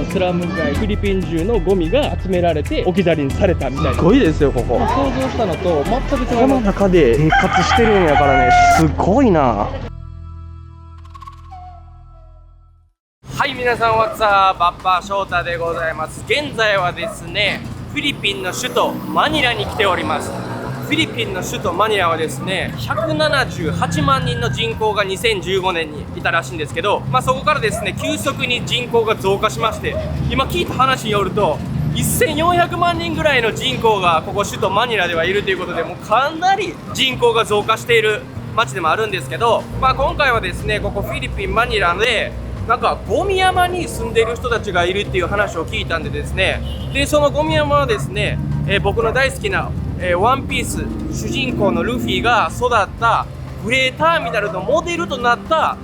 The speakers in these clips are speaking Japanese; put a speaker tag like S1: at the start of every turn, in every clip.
S1: スラム街、フィリピン中のゴミが集められて置き去りにされたみたいな。すごいですよここ。想像したのと全く違う。この中で生活してるんやからね、すごいな。はい、皆さん、What's up？ バッパー翔太でございます。現在はですね、フィリピンの首都マニラに来ております。フィリピンの首都マニラはですね、178万人の人口が2015年にいたらしいんですけど、そこからですね、急速に人口が増加しまして、今聞いた話によると、1400万人ぐらいの人口がここ首都マニラではいるということで、もうかなり人口が増加している街でもあるんですけど、今回はですね、ここフィリピンマニラで、なんかゴミ山に住んでいる人たちがいるっていう話を聞いたんでですね、でそのゴミ山はですね、僕の大好きな、ワンピース主人公のルフィが育ったグレーターミナルのモデルとなった、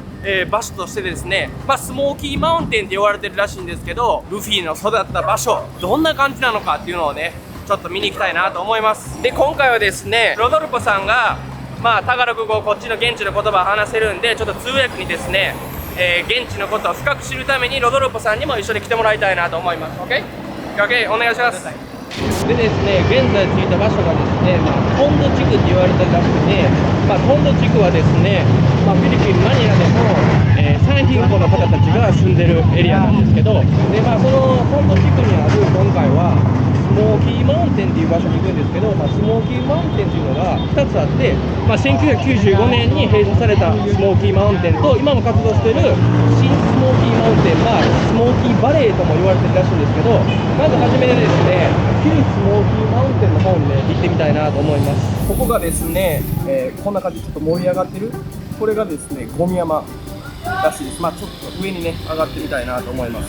S1: 場所としてですね、スモーキーマウンテンって言われてるらしいんですけど、ルフィの育った場所どんな感じなのかっていうのをね、ちょっと見に行きたいなと思います。で今回はですね、ロドルポさんがタガログ語、こっちの現地の言葉を話せるんで、ちょっと通訳にですね、現地のことを深く知るためにロドルポさんにも一緒に来てもらいたいなと思います。 OK？ お願いします。でですね、現在着いた場所がですね、トンド地区って言われてるらしくて、トンド地区はですね、フィリピンマニラでも、最貧困の方たちが住んでるエリアなんですけど、でそのトンド地区にある今回はスモーキーマウンテンっていう場所に行くんですけど、スモーキーマウンテンっていうのが2つあって、1995年に閉鎖されたスモーキーマウンテンと、今も活動している新スモーキーマウンテン、スモーキーバレーとも言われてるらしいんですけど、まず初めてですね、旧スモーキーマウンテンの方にね、行ってみたいなと思います。ここがですね、こんな感じでちょっと盛り上がってる、これがですね、ゴミ山らしいです。ちょっと上にね、上がってみたいなと思います。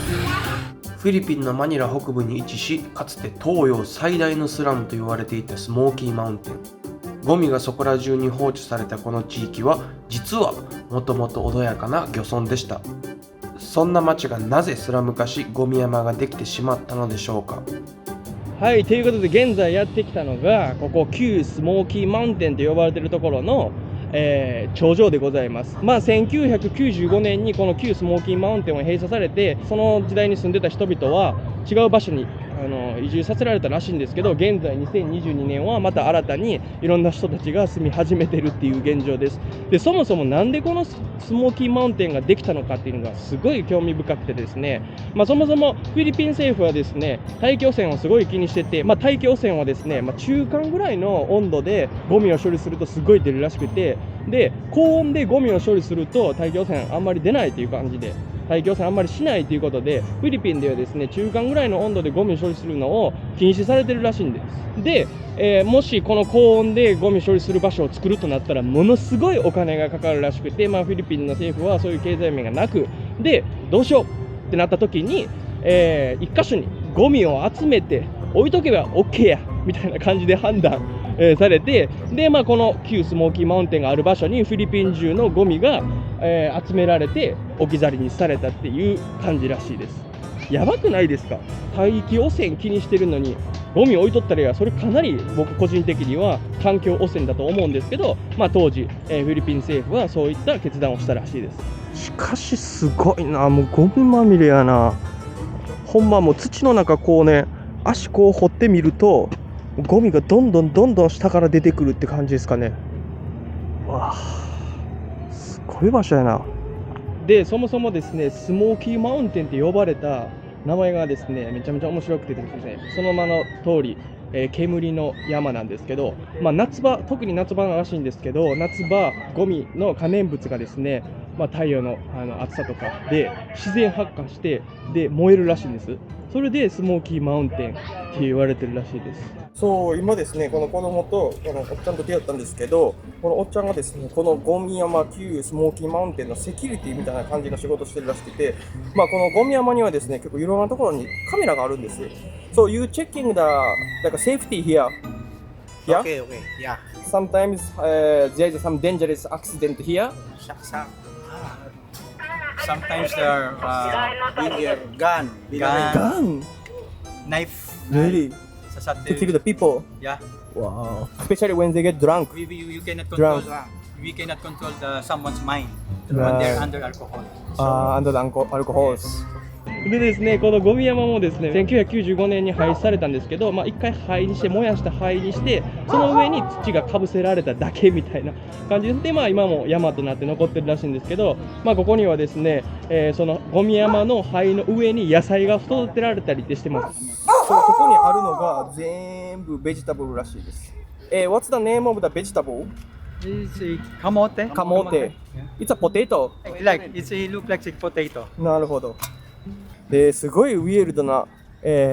S1: フィリピンのマニラ北部に位置し、かつて東洋最大のスラムと言われていたスモーキーマウンテン。ゴミがそこら中に放置されたこの地域は、実はもともと穏やかな漁村でした。そんな町がなぜスラム化し、ゴミ山ができてしまったのでしょうか。はい、ということで現在やってきたのが、ここ旧スモーキーマウンテンと呼ばれているところの、頂上でございます。1995年にこの旧スモーキーマウンテンを閉鎖されて、その時代に住んでた人々は違う場所に移住させられたらしいんですけど、現在2022年はまた新たにいろんな人たちが住み始めてるっていう現状です。でそもそもなんでこのスモーキーマウンテンができたのかっていうのがすごい興味深くてですね、そもそもフィリピン政府はですね、大気汚染をすごい気にしてて、大気汚染はですね、中間ぐらいの温度でゴミを処理するとすごい出るらしくて、で高温でゴミを処理すると大気汚染あんまり出ないという感じで、大気汚染あんまりしないということで、フィリピンではですね、中間ぐらいの温度でゴミを処理するのを禁止されてるらしいんです。で、もしこの高温でゴミ処理する場所を作るとなったら、ものすごいお金がかかるらしくて、フィリピンの政府はそういう経済面がなく、でどうしようってなった時に、一箇所にゴミを集めて置いとけば OK やみたいな感じで判断されて、でこの旧スモーキーマウンテンがある場所にフィリピン中のゴミが、集められて置き去りにされたっていう感じらしいです。やばくないですか？大気汚染気にしてるのにゴミ置いとったら、それかなり僕個人的には環境汚染だと思うんですけど、当時、フィリピン政府はそういった決断をしたらしいです。しかしすごいな、もうゴミまみれやな。ほんまもう土の中こうね、足こう掘ってみるとゴミがどんどん下から出てくるって感じですかね。わあ、すごい場所やな。でそもそもですね、スモーキーマウンテンって呼ばれた名前がですね、めちゃめちゃ面白くてですね、その名の通り、煙の山なんですけど、夏場、特に夏場らしいんですけど、夏場ゴミの可燃物がですね、太陽の、暑さとかで自然発火してで燃えるらしいんです。それでスモーキーマウンテンって言われてるらしいです。そう、今ですね、この子供とおっちゃんと出会ったんですけど、このおっちゃんがですね、このゴミ山旧スモーキーマウンテンのセキュリティみたいな感じの仕事をしてるらしくて、このゴミ山にはですね、結構いろんなところにカメラがあるんですよ。So you checking the like safety here? Yeah.
S2: Okay, okay, yeah.
S1: Sometimes there is some dangerous accident here.
S2: Sometimes there are bring your gun,
S1: Gun.
S2: knife.
S1: Really?
S2: Sa
S1: To kill the people.
S2: Yeah.
S1: Wow. Especially when they get drunk.
S2: You cannot control.
S1: Drunk.
S2: We cannot control someone's mind
S1: Right.
S2: when they're under alcohol.
S1: Under the alcohols. でですね、このゴミ山もですね、1995年に廃止されたんですけど、まあ、一回灰にして、燃やした灰にして、その上に土がかぶせられただけみたいな感じで、まあ、今も山となって残ってるらしいんですけど、まあ、ここにはですね、そのゴミ山の灰の上に野菜が育てられたりってしてます。
S3: そう、ここにあるのが全部ベジタブルらしいです。What's the name of the vegetable?
S2: It's a kamote.
S3: Kamote. It's a potato.
S2: Like it look like a potato.
S3: なるほど。すごいウィールドな、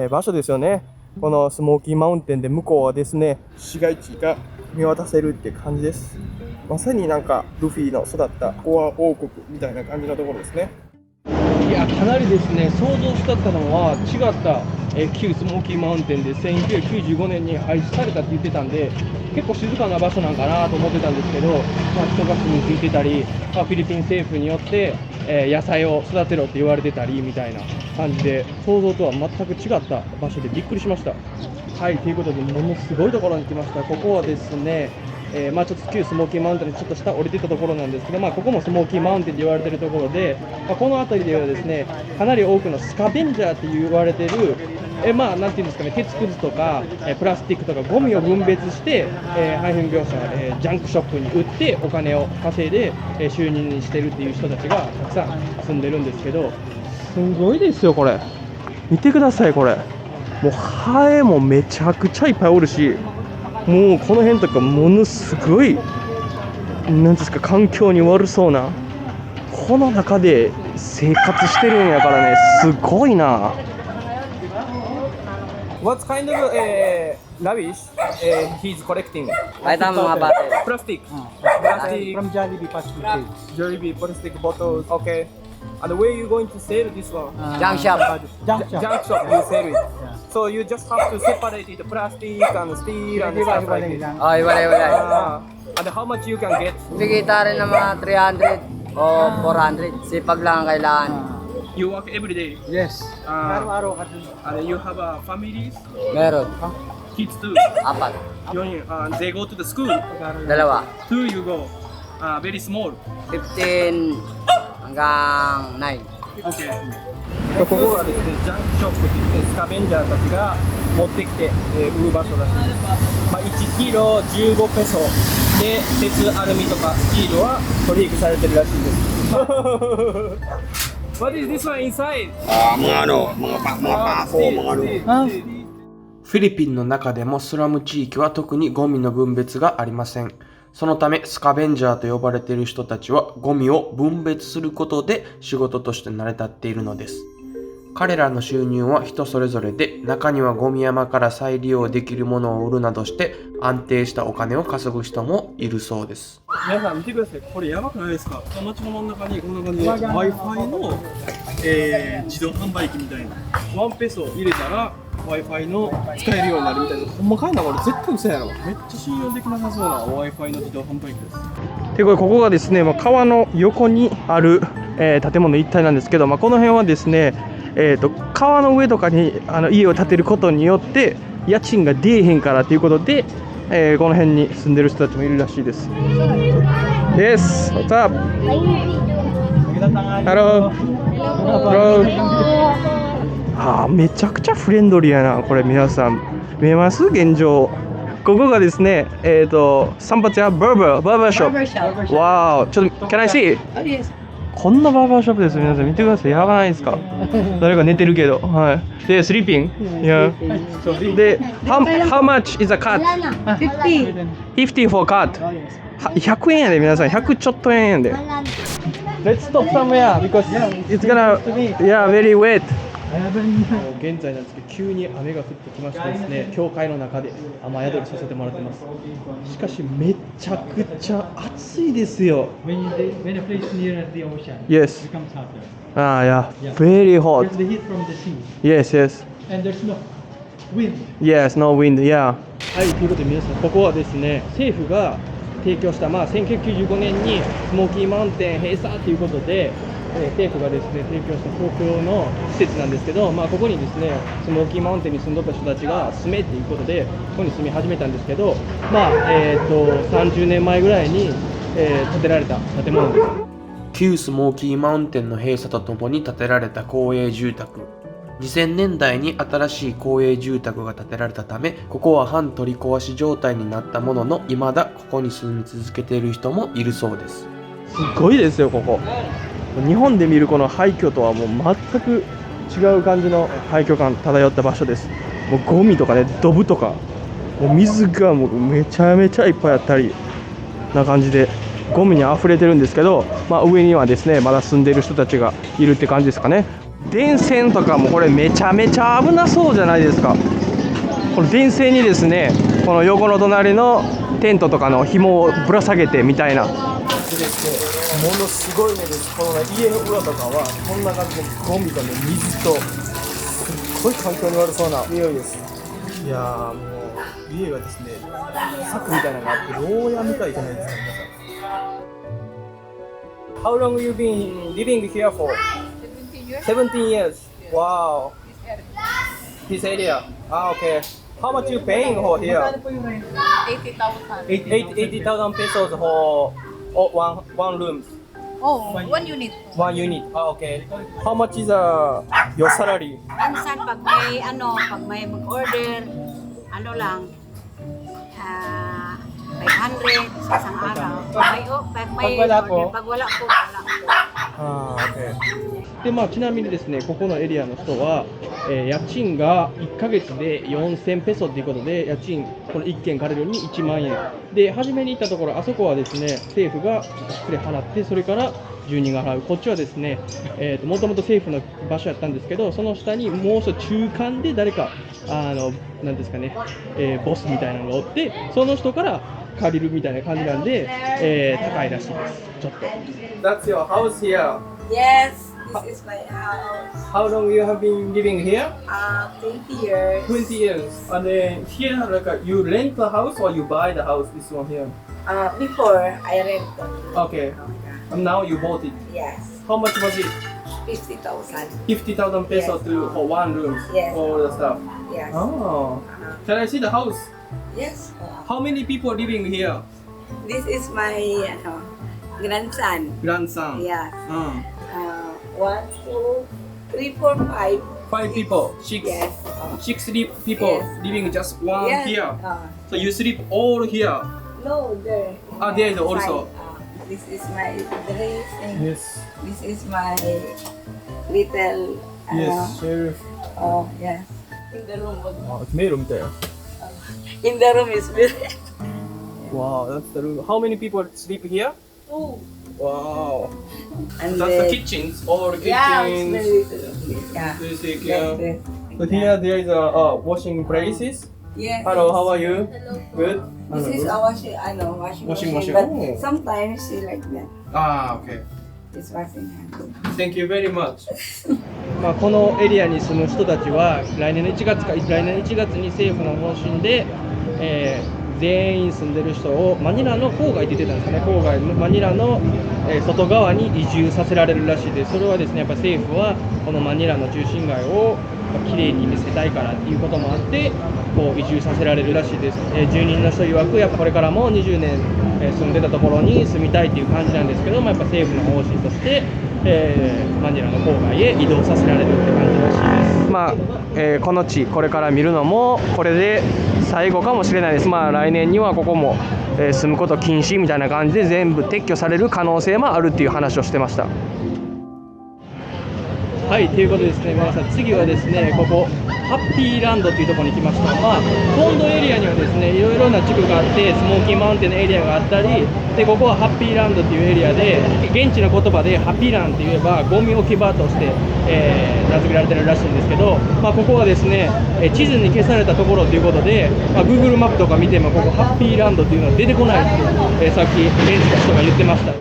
S3: 場所ですよね。このスモーキーマウンテンで向こうはですね、市街地が見渡せるって感じです。まさになんかルフィの育ったコア王国みたいな感じのところですね。
S1: いや、かなりですね、想像したのは違った、旧スモーキーマウンテンで1995年に廃止されたって言ってたんで、結構静かな場所なんかなと思ってたんですけど、まあ、人が住み着いてたり、まあ、フィリピン政府によって、野菜を育てろって言われてたりみたいな感じで、想像とは全く違った場所でびっくりしました。はい、ということで、ものすごいところに来ました。ここはですね、まあ、ちょっと旧スモーキーマウンテンのちょっと下降りてたところなんですけど、まあ、ここもスモーキーマウンテンと言われているところで、まあ、この辺りではですね、かなり多くのスカベンジャーって言われている、まあ、なんていうんですかね、鉄くずとか、プラスチックとかゴミを分別して、配布業者、ジャンクショップに売ってお金を稼いで、収入にしてるっていう人たちがたくさん住んでるんですけど、すごいですよ、これ。見てください、これ。もうハエもめちゃくちゃいっぱいおるし、もうこの辺とかものすごいなんですか、環境に悪そうな、この中で生活してるんやからね、すごいな。
S3: What kind of rubbish he's collecting?
S4: Ito mga bate.
S3: Plastic. Plastic.
S2: From Jollibee Plastic Cage.
S3: Jollibee plastic bottles. Okay. And where you going to sell this one?
S4: Junk shop.
S2: Junk shop.
S3: Junk shop. You sell it. So you just have to separate it, plastic and steel and stuff like this.
S2: lang.
S4: Oh, iwalay.
S3: And how much you can get?
S4: Bigita rin ng mga 300 o 400. Sipag lang ang kailangan.
S3: You work every day.
S2: Yes. Araw-araw ka dun.
S3: And you have families,
S4: Meron.
S3: kids too.
S4: 4.
S3: And they go to the school.
S4: 2.
S3: Two you go. Very small.
S4: 15 hanggang 9.
S3: Okay. ここはですね、ジャンクショップといってスカベンジャーたちが持ってきて、売る場所らしいです。まあ、1キロ15ペソで鉄、アルミとかスチールは取引されてるらしいです。What is this one inside?
S1: Mga pako, mga ano. フィリピンの中でもスラム地域は特にゴミの分別がありません。そのためスカベンジャーと呼ばれている人たちはゴミを分別することで仕事として成り立っているのです。彼らの収入は人それぞれで、中にはゴミ山から再利用できるものを売るなどして安定したお金を稼ぐ人もいるそうです。
S3: 皆さん見てください。これやばくないですか？街の真ん中にこんな感じで Wi-Fi の、自動販売機みたいな。1ペソ入れたら Wi-Fi の使えるようになるみたいな。ほんまかいな、これ絶対嘘やろ。めっちゃ信用できなさそうな Wi-Fi の自動販売機です。
S1: でここがですね、川の横にある、建物一帯なんですけど、この辺はですね、川の上とかに家を建てることによって家賃が出えへんからということで、この辺に住んでる人たちもいるらしいです。Yes, what's up? Hello. Hello. めちゃくちゃフレンドリーやな。これ皆さん見えます？現状。ここがですね、散髪屋バーバーショップ。わー、ちょっと Can I see? こんなバーバーショップです。皆さん見てください。やばないですか？誰か寝てるけど。はい。で、sleeping? Yeah. で、how much is a cut? 50 for cut. 100円やで、皆さん。100ちょっと円やで。Let's stop somewhere because it's gonna, yeah, very wet. 現在なんですけど、急に雨が降ってきましてですね、教会の中で雨宿りさせてもらってます。しかしめちゃくちゃ暑いですよ。
S2: When a place near the ocean,
S1: Yes.
S2: it becomes hotter.
S1: Yeah. Very hot.
S2: Because the heat from the sea,
S1: Yes, yes.
S2: and there's no wind.
S1: Yes, no wind. Yeah. はい、ということで皆さん、ここはですね、政府が提供した、1995年にスモーキーマウンテン閉鎖ということで、政府がですね提供した公共の施設なんですけど、ここにですねスモーキーマウンテンに住んどった人たちが住めっていうことでここに住み始めたんですけど、30年前ぐらいに、建てられた建物です。
S5: 旧スモーキーマウンテンの閉鎖とともに建てられた公営住宅。2000年代に新しい公営住宅が建てられたため、ここは半取り壊し状態になったものの、未だここに住み続けている人もいるそうです。
S3: すごいですよ、ここ。日本で見るこの廃墟とはもう全く違う感じの廃墟感漂った場所です。もうゴミとかね、ドブとか、もう水がもうめちゃめちゃいっぱいあったりな感じで、ゴミに溢れてるんですけど、上にはですね、まだ住んでいる人たちがいるって感じですかね。電線とかもこれめちゃめちゃ危なそうじゃないですか。この電線にですね、この横の隣のテントとかの紐をぶら下げてみたいな。でですね、ものすごいねです。この、ね、家の裏とかはこんな感じでゴミとね、水とすっごい環境に悪そうな匂いです。いやー、もう家がですね、柵みたいなのがあって牢屋みたいじゃないですか、皆さん。How long you been living here for? 17 years. Wow. This area. Ah, okay. How much you paying for here? 80,000 pesos for one room.
S6: Oh, one unit.
S3: One unit. Ah, okay. How much is your salary?
S6: Minsan pag may mag-order, lang, 500 sa isang araw. Pag wala po, wala po.
S3: Ah, okay. でちなみにですね、ここのエリアの人は、家賃が1ヶ月で4000ペソということで、家賃、この1軒借りるのに1万円。で、初めに行ったところ、あそこはですね、政府がしっかり払って、それから住人が払う。こっちはですね、もともと政府の場所やったんですけど、その下にもう一つ中間で誰か、なんですかね、ボスみたいなのがおって、その人から借りるみたいな感じなんで、高いらしいです。ちょっと。That's your house here.
S6: Yes, this is my house.
S3: How long you have been living here?
S6: 20 years.
S3: 20 years. And then here, you rent the house or you buy the house? This one here.
S6: Before, I rented.
S3: Okay. And now you bought it.
S6: Yes.
S3: How much was it?
S6: 50,000.
S3: 50,000 pesos
S6: Yes.
S3: for one room.
S6: Yes.
S3: All the stuff.
S6: Yes.
S3: Oh. Can I see the house?
S6: Yes.
S3: How many people living here?
S6: This is my grandson.
S3: Grandson.
S6: Yes. 1, 2, 3, 4, 5.
S3: 5 people. Six.
S6: Yes.
S3: 6 people
S6: Yes.
S3: living just one
S6: Yes.
S3: here. So you sleep all here.
S6: No, there.
S3: There is also.
S6: This is my dressing.
S3: Yes.
S6: This is my little.
S3: Yes. Sheriff.
S6: Oh, yes. In the room.
S3: 메일 room there.
S6: In the room is very.
S3: Wow, that's the room. How many people sleep here?
S6: Oh.
S3: Wow.
S6: And
S3: That's the kitchens. All the
S6: Yeah, it's
S3: kitchens.
S6: very little. Yeah.
S3: Basic,
S6: Yes,
S3: yeah.
S6: yes.
S3: So here there is a washing places.
S6: Yes.
S3: Hello, how are you? Good.
S6: This is a washing
S3: Washing
S6: machine.
S3: machine.
S6: But
S3: Oh.
S6: sometimes she like that.
S3: Okay.
S6: It's washing hand.
S3: Thank you very much.
S7: このエリアに住む人たちは来年の1月に政府の方針で、全員住んでる人をマニラの郊外って言ってたんですかね、郊外マニラの、外側に移住させられるらしいです。それはですね、やっぱ政府はこのマニラの中心街をきれいに見せたいからっていうこともあってこう移住させられるらしいです。住人の人曰くやっぱこれからも20年、住んでたところに住みたいっていう感じなんですけども、やっぱ政府の方針として、マニラの郊外へ移動させられるって感じらしいです。この地これから見るのもこれで最後かもしれないです。来年にはここも、住むこと禁止みたいな感じで全部撤去される可能性もあるっていう話をしてました。はい、ということでですね、皆さん次はですね、ここハッピーランドっていうところに来ました。ポンドエリアにはですね、いろいろな地区があって、スモーキーマウンテンのエリアがあったり、でここはハッピーランドっていうエリアで、現地の言葉でハッピーランって言えばゴミ置き場として、名付けられてるらしいんですけど、ここはですね、地図に消されたところということで、Google マップとか見てもここハッピーランドっていうのは出てこないって、さっき現地の人が言ってました。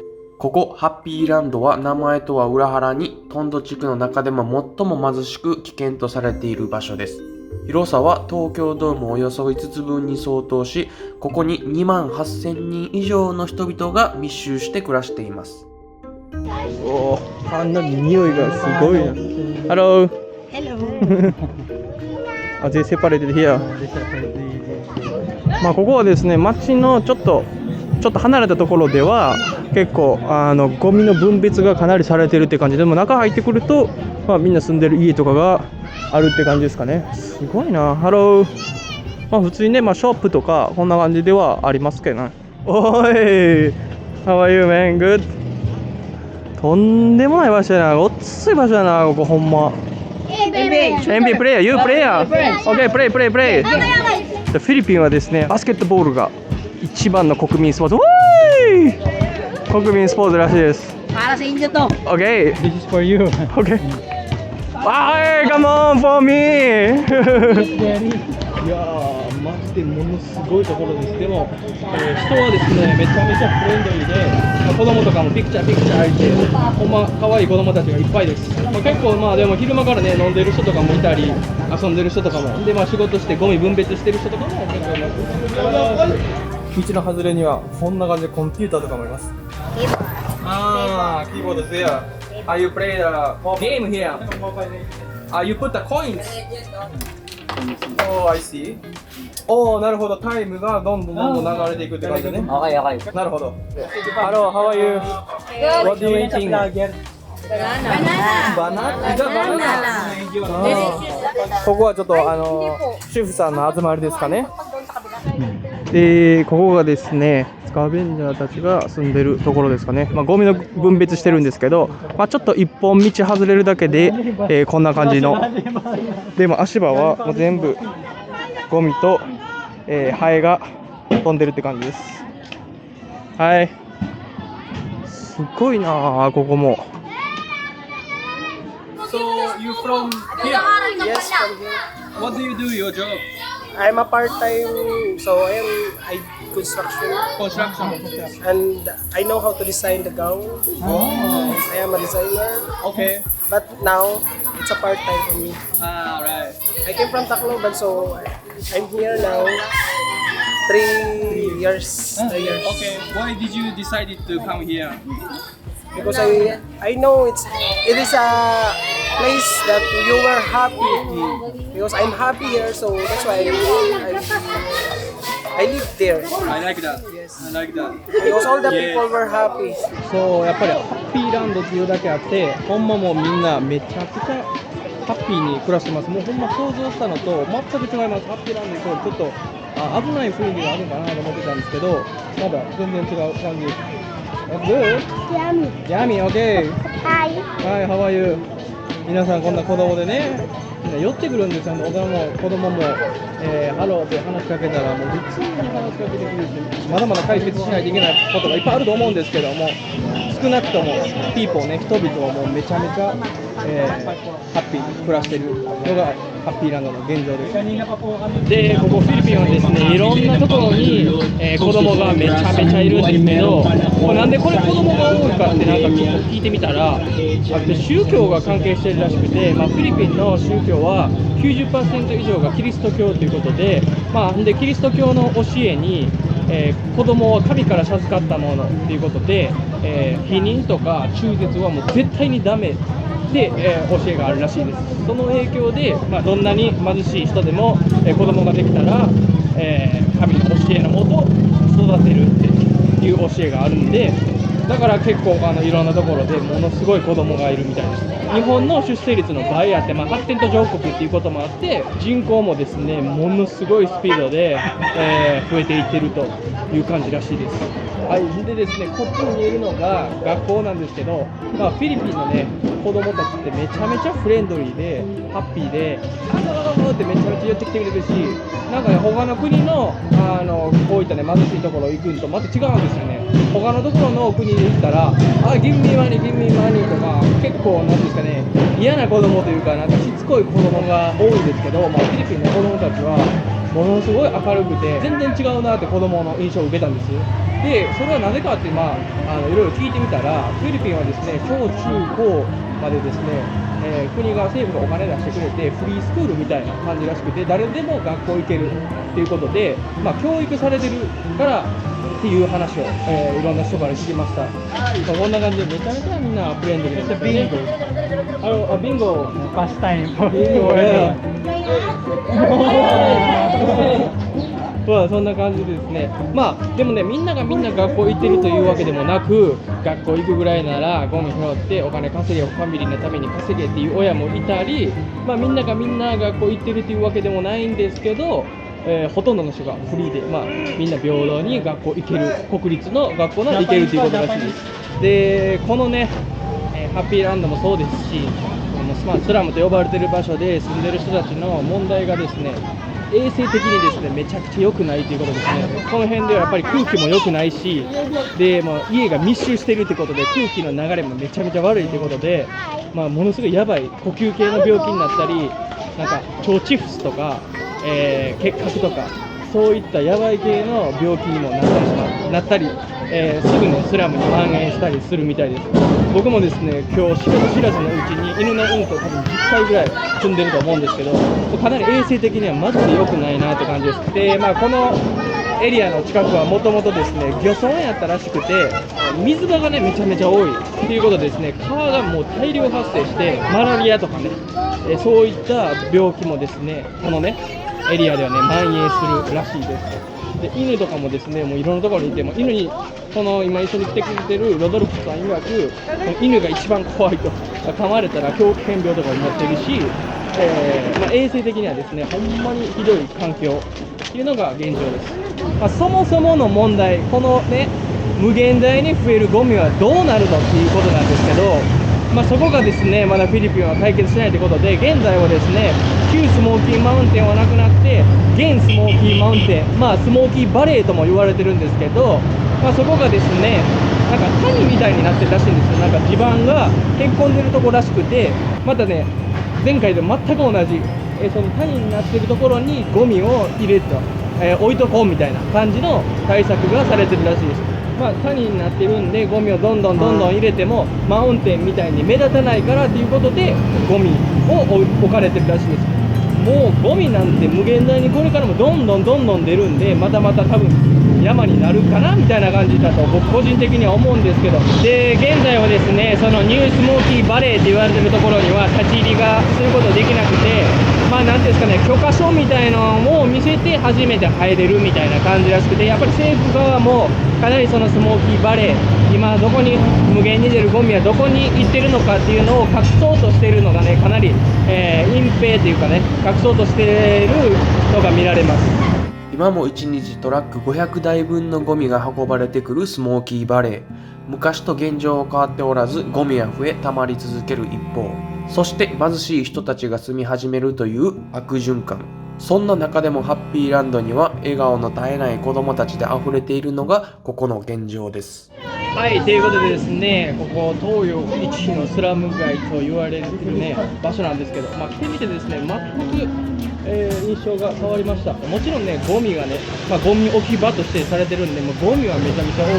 S5: ここハッピーランドは名前とは裏腹にトンド地区の中でも最も貧しく危険とされている場所です。広さは東京ドームおよそ5つ分に相当し、ここに28,000人以上の人々が密集して暮らしています。
S7: おー、あんな匂いがすごいな。Hello.
S6: Hello.
S7: They separated here. ここはですね、街のちょっとちょっと離れたところでは結構ゴミの分別がかなりされてるって感じで、も中入ってくると、まあ、みんな住んでる家とかがあるって感じですかね。すごいな。ハロー。まあ普通にね、まあ、ショップとかこんな感じではありますけどね。おい How are you, man? Good? とんでもない場所やな。ごっつい場所やな、ここほんま。NBA プレイヤー、You プレイヤー。OK、プレイ。フィリピンはですね、バスケットボールが一番の国民スポーツ。国民スポーツらしいです。
S6: Para sa inyo to.
S7: OK。This
S3: is for you.
S7: OK。はい、come on for me いやー、マジでものすごいところです。でも、人はですね、めちゃめちゃフレンドリーで、まあ、子供とかもピクチャー入って、ほんま可愛い子供たちがいっぱいです。まあ、結構、まあでも昼間からね、飲んでる人とかもいたり、遊んでる人とかも、で、まあ仕事してゴミ分別してる人とかも結構います。道の外れには、こんな感じでコンピューターとかもいます。あー、キーボードですよ。Are you play the game here? You put the coins. Oh, I see. おー、なるほど。タイムがどんどん流れていくって感じだね。
S4: Okay.
S7: なるほど。Hello, how are you? What do you eating? Banana? Is that banana? ここはちょっと主婦さんの集まりですかね。ここがですね、スカベンジャーたちが住んでるところですかね。まあ、ゴミの分別してるんですけど、まあ、ちょっと一本道外れるだけで、こんな感じの。でも足場はもう全部ゴミと、ハエが飛んでるって感じです。はい。すごいなあ、ここも。So you from here?
S8: Yes, from here.
S7: What do you do your job?
S8: I'm a part-time, so I construction, and I know how to design the gown. I am a designer,
S7: Okay.
S8: but now it's a part-time for me.
S7: Right.
S8: I came from Tacloban, so I'm here now. 3 years. 3 years.
S7: Okay. Why did you decide to come here?
S8: Because I know it is a place that you were happy. Because I'm happy here, so that's why I live there.
S7: I like that.
S8: Yes.
S7: I like that.
S8: Because all the people were happy.
S7: そう、やっぱりハッピーランドっていうだけあって、ほんまもうみんなめちゃくちゃハッピーに暮らしてます。もうほんま想像したのと全く違います。ハッピーランドとちょっと危ない雰囲気があるのかなと思ってたんですけど、まだ全然違う感じ。Good? Yummy, okay. Hi, how are you? 皆さんこんな子供でね、みんな寄ってくるんですよ。子供も、ハローって話しかけたらもう普通に話しかけてくるし、まだまだ解決しないといけないことがいっぱいあると思うんですけども、少なくともピーポーね、人々はもうめちゃめちゃ、ハッピーに暮らしてるのがハッピーランドの現状です。で、ここフィリピンはですね、いろんなところに、子供がめちゃめちゃいるんですけど、なんでこれ子供が多いかってなんか聞いてみたら、宗教が関係してるらしくて、まあ、フィリピンの宗教は 90% 以上がキリスト教ということで、まあ、でキリスト教の教えに、子供は神から授かったものということで、避妊とか中絶はもう絶対にダメで、教えがあるらしいです。その影響で、まあ、どんなに貧しい人でも、子供ができたら、神の教えのもと育てるっていう教えがあるんで、だから結構いろんなところでものすごい子供がいるみたいです。日本の出生率の倍あって、まあ、発展途上国っていうこともあって人口もですねものすごいスピードで、増えていってるという感じらしいです。はい、でですね、こっちに見えるのが学校なんですけど、まあ、フィリピンのね子供たちってめちゃめちゃフレンドリーでハッピーでってめちゃめちゃ寄ってきてくれるし、なんかね他の国のこういったね貧しいところ行くのとまた違うんですよね。他のところの国に行ったらgive me money give me money とか結構なんですかね嫌な子供というかなんかしつこい子供が多いんですけど、まあ、フィリピンの子供たちはものすごい明るくて全然違うなって子供の印象を受けたんです。でそれはなぜかっていろいろ聞いてみたらフィリピンはですね小中高までですね、国が政府がお金出してくれてフリースクールみたいな感じらしくて誰でも学校行けるっていうことで、まあ、教育されてるからっていう話を、いろんな人から聞きました。こんな感じでめちゃめちゃみんなフレンドリーですね。ビンゴパスタイムビンゴまあそんな感じでですね、まあでもね、みんながみんな学校行ってるというわけでもなく、学校行くぐらいならゴミ拾ってお金稼げ、ファミリーのために稼げっていう親もいたり、まあみんながみんな学校行ってるというわけでもないんですけど、ほとんどの人がフリーで、まあ、みんな平等に学校行ける、国立の学校なら行けるということらしいです。で、このね、ハッピーランドもそうですし、まあ、スラムと呼ばれている場所で住んでる人たちの問題がですね、衛生的にですね、めちゃくちゃ良くないということですね。この辺ではやっぱり空気も良くないし、で、まあ、家が密集しているということで空気の流れもめちゃめちゃ悪いということで、まあ、ものすごいやばい呼吸系の病気になったり、なんか腸チフスとか、結核とかそういったやばい系の病気にもなったり、すぐねスラムに蔓延したりするみたいです。僕もですね今日知らずのうちに犬のうんこ多分10回ぐらい踏んでると思うんですけど、かなり衛生的にはマジで良くないなって感じです。で、まあ、このエリアの近くはもともとですね漁村やったらしくて、水場がねめちゃめちゃ多いっていうことでですね、蚊がもう大量発生してマラリアとかね、そういった病気もですねこのねエリアではね蔓延するらしいです。で、犬とかもですねもういろんなところにいても、犬にこの今一緒に来てくれてるロドルフさん曰く、犬が一番怖いと、噛まれたら狂犬病とかになってるし、まあ、衛生的にはですねほんまにひどい環境っていうのが現状です。まあ、そもそもの問題、このね無限大に増えるゴミはどうなるのっていうことなんですけど、まあ、そこがですねまだフィリピンは解決しないということで、現在はですね旧スモーキーマウンテンはなくなって現スモーキーマウンテン、まあスモーキーバレーとも言われてるんですけど、まあ、そこがですねなんか谷みたいになってるらしいんですよ。なんか地盤がへっこんでるところらしくて、またね前回と全く同じ、その谷になってるところにゴミを入れて、置いとこうみたいな感じの対策がされてるらしいです。まあ、谷になってるんでゴミをどんどん入れてもマウンテンみたいに目立たないからということでゴミを置かれてるらしいです。もうゴミなんて無限大にこれからもどんどん出るんで、また多分山になるかなみたいな感じだと僕個人的には思うんですけど、で現在はですねそのニュースモーキーバレーって言われてるところには立ち入りがすることできなくて、まあなんていうんですかね、許可証みたいなのを見せて初めて入れるみたいな感じらしくて、やっぱり政府側もかなりそのスモーキーバレー、今どこに無限に出るゴミはどこに行ってるのかっていうのを隠そうとしているのがねかなり、隠蔽というかね隠そうとしているのが見られます。
S5: 今も1日トラック500台分のゴミが運ばれてくるスモーキーバレー。昔と現状は変わっておらず、ゴミは増え溜まり続ける一方、そして貧しい人たちが住み始めるという悪循環。そんな中でもハッピーランドには笑顔の絶えない子供たちで溢れているのがここの現状です。
S7: はい、ということでですね、ここ東洋一のスラム街と言われるね場所なんですけど、まあ、来てみてですね全く、印象が変わりました。もちろんねゴミがね、まあ、ゴミ置き場としてされてるんで、もうゴミはめちゃめちゃ多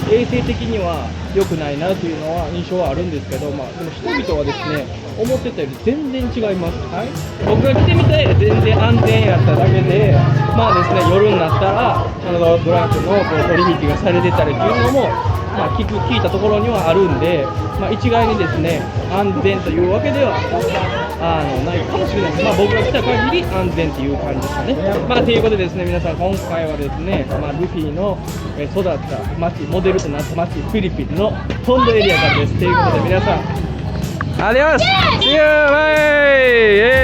S7: くて衛生的には良くないなというのは印象はあるんですけど、まあ、でも人々はですね思ってたより全然違います。はい、僕が来てみて全然安全やっただけで、まあですね夜になったらドラッグのこう取引がされてたりっていうのもまあ、聞いたところにはあるんで、まあ、一概にですね安全というわけではないかもしれないです。まあ、僕が来た限り安全という感じですかね。まあ、ということでですね皆さん今回はですね、まあ、ルフィの育った町、モデルとなった町フィリピンのトンドエリアからです。ということで皆さんアディオス See you! Bye!